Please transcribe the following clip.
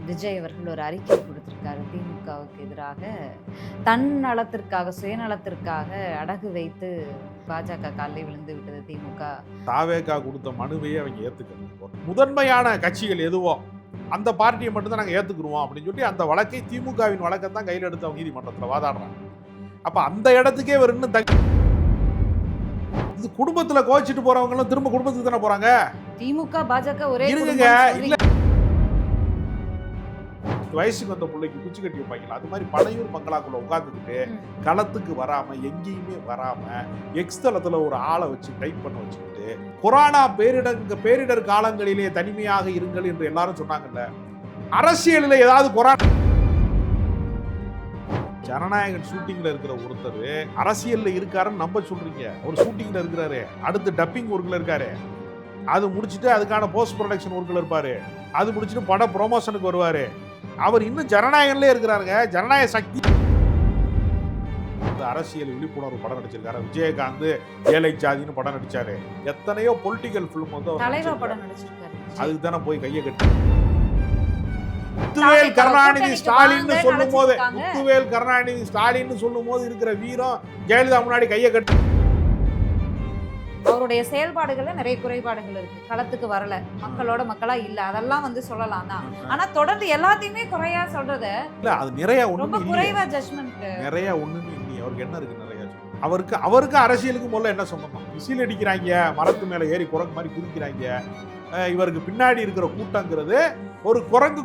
விஜய் அவர்கள் ஒரு அறிக்கை கொடுத்திருக்காரு திமுகவுக்கு எதிராக. தன் நலத்திற்காக, சுயநலத்திற்காக அடகு வைத்து பாஜக காலில் விழுந்து விட்டது திமுக. தாவேகா கொடுத்த மனுவையே அவங்க ஏத்துக்கணும். முதன்மையான கட்சிகள் எதுவோ அந்த பார்ட்டியை மட்டும் தான் நாங்கள் ஏத்துக்குருவோம் அப்படின்னு சொல்லி அந்த வழக்கை திமுகவின் வழக்கை தான் கையில் எடுத்து அவங்க நீதிமன்றத்தில் வாதாடுறாங்க. அப்ப அந்த இடத்துக்கே ஒரு இன்னும் இது குடும்பத்துல கோச்சிட்டு போறவங்களும் திரும்ப குடும்பத்துக்கு தானே போறாங்க. திமுக பாஜக ஒரே இருங்க, இல்ல வயசுக்கு வந்த பிள்ளைக்கு குச்சி கட்டி வைப்பாங்களா, அது மாதிரி பனையூர் பங்களாக்குள்ள உட்கார்ந்துக்கிட்டு களத்துக்கு வராம எங்கேயுமே வராம எக்ஸ்தலத்துல ஒரு ஆளை வச்சு டைப் பண்ண வச்சுக்கிட்டு கொரோனா பேரிடர் காலங்களிலே தனிமையாக இருங்கள் என்று எல்லாரும் சொன்னாங்கல்ல. அரசியலில் ஏதாவது கொரோனா ஜனநாயகன் ஷூட்டிங்ல இருக்கிற ஒருத்தர் அரசியல்ல இருக்காருன்னு நம்ப சொல்றீங்க. அவர் ஷூட்டிங்ல இருக்கிறாரு, அடுத்து டப்பிங் ஒர்க்ல இருக்காரு, அது முடிச்சுட்டு அதுக்கான போஸ்ட் ப்ரொடக்ஷன் ஒர்க்ல இருப்பாரு, அது முடிச்சுட்டு பட ப்ரொமோஷனுக்கு வருவாரு. அவர் இன்னும் ஜனநாயகன்ல இருக்கிறாருங்க. ஜனநாயக சக்தி அரசியல் விழிப்புணர்வு படம் நடிச்சிருக்காரு. விஜயகாந்த் ஏழை சாதின்னு படம் நடிச்சாரு. எத்தனையோ பொலிட்டிக்கல் பிலிம் வந்து அதுக்கு தானே போய் கையை கட்டி முத்துவேல் கருணாநிதி ஸ்டாலின் சொல்லும் போது இருக்கிற வீரம் ஜெயலலிதா முன்னாடி கையை கட்டி. அவருடைய செயல்பாடுகள்ல நிறைய குறைபாடுகள் இருக்கு. களத்துக்கு வரல, மக்களோட மக்களா இல்ல, அதெல்லாம் வந்து சொல்லலாம் தான். ஆனா தொடர்ந்து எல்லாத்தையுமே குறையா சொல்றத இல்ல, அது நிறைய ரொம்ப குறைவா ஜட்ஜ்மென்ட் நிறைய ஒண்ணுமே இல்லையே. அவருக்கு என்ன இருக்கு? நிறைய அவருக்கு அரசியலுக்கு முதல்ல என்ன சொன்னோம்? விசில் அடிக்கிறாங்க, மரத்து மேல ஏறி குரங்கு மாதிரி குதிக்கிறாங்க. இவருக்கு பின்னாடி இருக்கிற கூட்டங்கிறது ஒரு குரங்கு